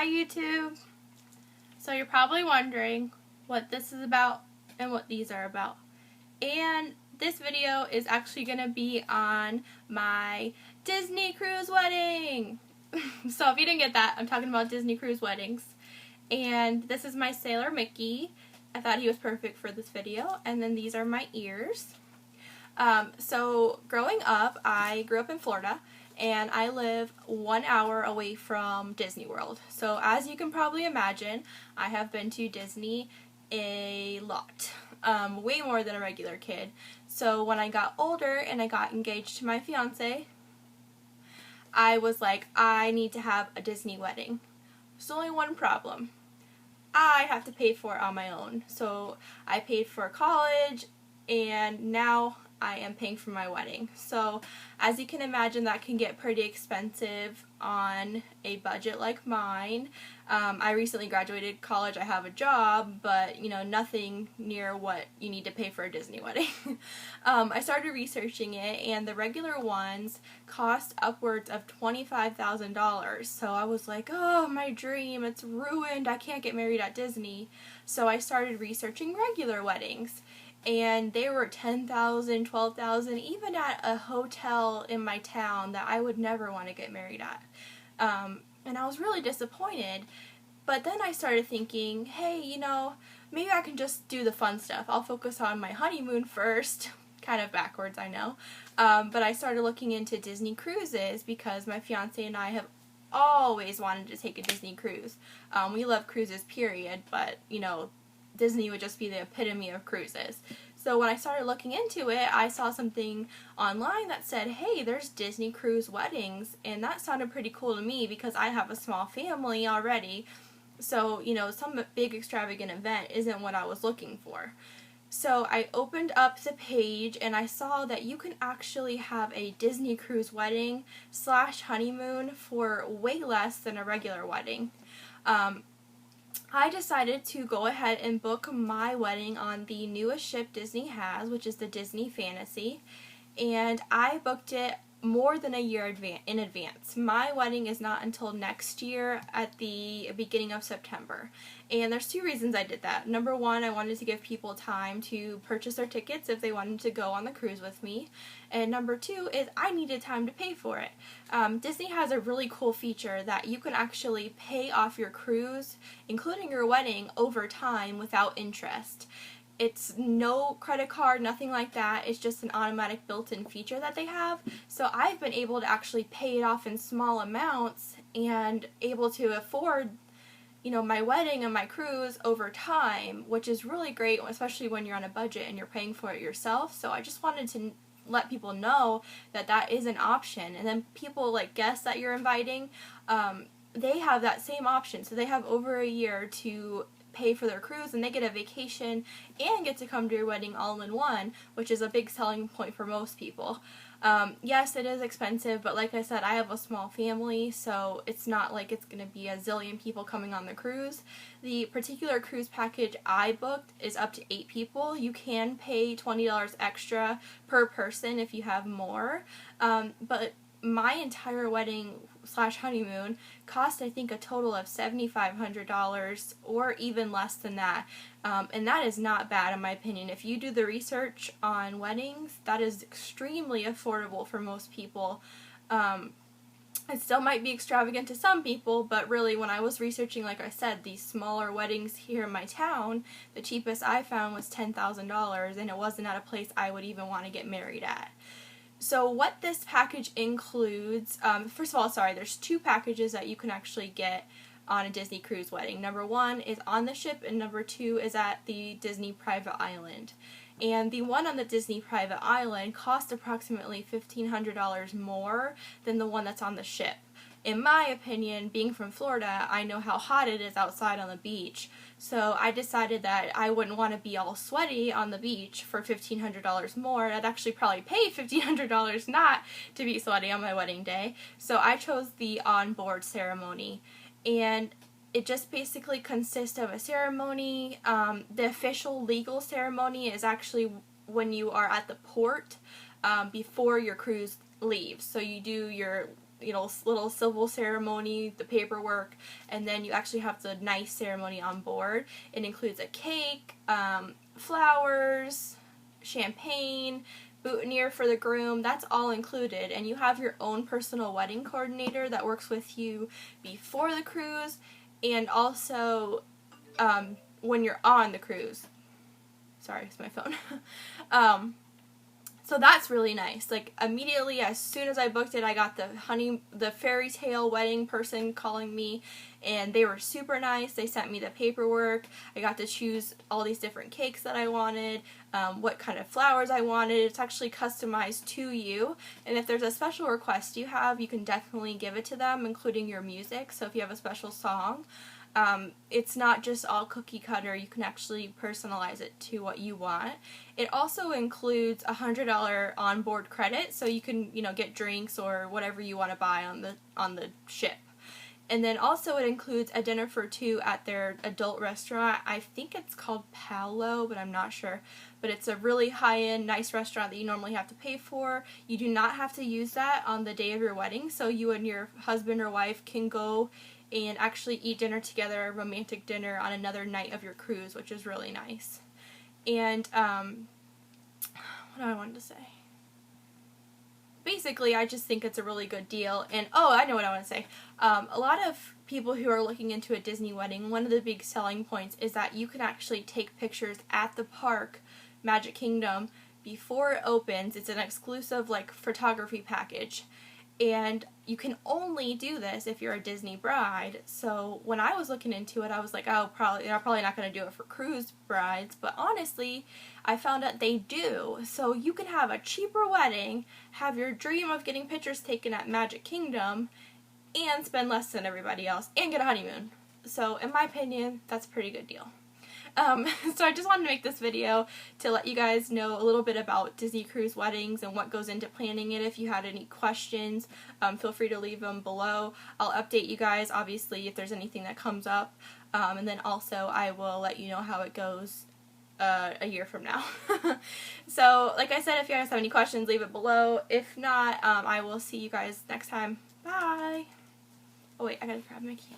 Hi YouTube! So you're probably wondering what this is about and what these are about. And this video is actually going to be on my Disney cruise wedding! So if you didn't get that, I'm talking about Disney cruise weddings. And this is my Sailor Mickey. I thought he was perfect for this video. And then these are my ears. So growing up, I grew up in Florida. And I live 1 hour away from Disney World. So as you can probably imagine, I have been to Disney a lot. Way more than a regular kid. So when I got older and I got engaged to my fiance, I was like, I need to have a Disney wedding. There's only one problem. I have to pay for it on my own. So I paid for college and now I am paying for my wedding. So as you can imagine, that can get pretty expensive on a budget like mine. I recently graduated college, I have a job, but you know, nothing near what you need to pay for a Disney wedding. I started researching it and the regular ones cost upwards of $25,000. So I was like, oh, my dream, it's ruined, I can't get married at Disney. So I started researching regular weddings. And they were $10,000, $12,000, even at a hotel in my town that I would never want to get married at. And I was really disappointed. But then I started thinking, hey, you know, maybe I can just do the fun stuff. I'll focus on my honeymoon first. Kind of backwards, I know. But I started looking into Disney cruises because my fiance and I have always wanted to take a Disney cruise. We love cruises, period, but, you know, Disney would just be the epitome of cruises. So when I started looking into it, I saw something online that said, hey, there's Disney cruise weddings, and that sounded pretty cool to me because I have a small family already. So, you know, some big extravagant event isn't what I was looking for. So I opened up the page and I saw that you can actually have a Disney cruise wedding / honeymoon for way less than a regular wedding. I decided to go ahead and book my wedding on the newest ship Disney has, which is the Disney Fantasy, and I booked it more than a year in advance. My wedding is not until next year at the beginning of September, and there's two reasons I did that. Number one, I wanted to give people time to purchase their tickets if they wanted to go on the cruise with me, and number two is I needed time to pay for it. Disney has a really cool feature that you can actually pay off your cruise, including your wedding, over time without interest. It's no credit card, nothing like that. It's just an automatic built-in feature that they have. So I've been able to actually pay it off in small amounts and able to afford, you know, my wedding and my cruise over time, which is really great, especially when you're on a budget and you're paying for it yourself. So I just wanted to let people know that that is an option. And then people like guests that you're inviting, they have that same option. So they have over a year to pay for their cruise and they get a vacation and get to come to your wedding all in one, which is a big selling point for most people. Yes, it is expensive, but like I said, I have a small family, so it's not like it's going to be a zillion people coming on the cruise. The particular cruise package I booked is up to 8 people. You can pay $20 extra per person if you have more, but my entire wedding / honeymoon cost, I think, a total of $7,500 or even less than that. And that is not bad in my opinion. If you do the research on weddings, that is extremely affordable for most people. It still might be extravagant to some people, but really when I was researching, like I said, these smaller weddings here in my town, the cheapest I found was $10,000 and it wasn't at a place I would even want to get married at. So what this package includes, first of all, there's 2 packages that you can actually get on a Disney cruise wedding. Number 1 is on the ship and number 2 is at the Disney private island. And the one on the Disney private island costs approximately $1,500 more than the one that's on the ship. In my opinion, being from Florida, I know how hot it is outside on the beach, so I decided that I wouldn't want to be all sweaty on the beach for $1,500 more. I'd actually probably pay $1,500 not to be sweaty on my wedding day, so I chose the on-board ceremony. And it just basically consists of a ceremony. The official legal ceremony is actually when you are at the port before your cruise leaves. So you do your little civil ceremony, the paperwork, and then you actually have the nice ceremony on board. It includes a cake, flowers, champagne, boutonniere for the groom. That's all included, and you have your own personal wedding coordinator that works with you before the cruise and also when you're on the cruise. Sorry, it's my phone. So that's really nice. Like, immediately, as soon as I booked it, I got the fairy tale wedding person calling me, and they were super nice. They sent me the paperwork. I got to choose all these different cakes that I wanted, what kind of flowers I wanted. It's actually customized to you, and if there's a special request you have, you can definitely give it to them, including your music. So if you have a special song, it's not just all cookie cutter. You can actually personalize it to what you want. It also includes a $100 onboard credit, so you can, get drinks or whatever you want to buy on the ship. And then also it includes a dinner for two at their adult restaurant. I think it's called Paolo, but I'm not sure. But it's a really high-end, nice restaurant that you normally have to pay for. You do not have to use that on the day of your wedding, so you and your husband or wife can go and actually eat dinner together, a romantic dinner on another night of your cruise, which is really nice. And, what do I want to say? Basically, I just think it's a really good deal. And, I know what I want to say. A lot of people who are looking into a Disney wedding, one of the big selling points is that you can actually take pictures at the park, Magic Kingdom, before it opens. It's an exclusive, photography package. And you can only do this if you're a Disney bride. So when I was looking into it, I was like, they're probably not going to do it for cruise brides. But honestly, I found out they do. So you can have a cheaper wedding, have your dream of getting pictures taken at Magic Kingdom, and spend less than everybody else, and get a honeymoon. So in my opinion, that's a pretty good deal. So I just wanted to make this video to let you guys know a little bit about Disney cruise weddings and what goes into planning it. If you had any questions, feel free to leave them below. I'll update you guys, obviously, if there's anything that comes up. And then also I will let you know how it goes a year from now. So, like I said, if you guys have any questions, leave it below. If not, I will see you guys next time. Bye! Oh wait, I gotta grab my key.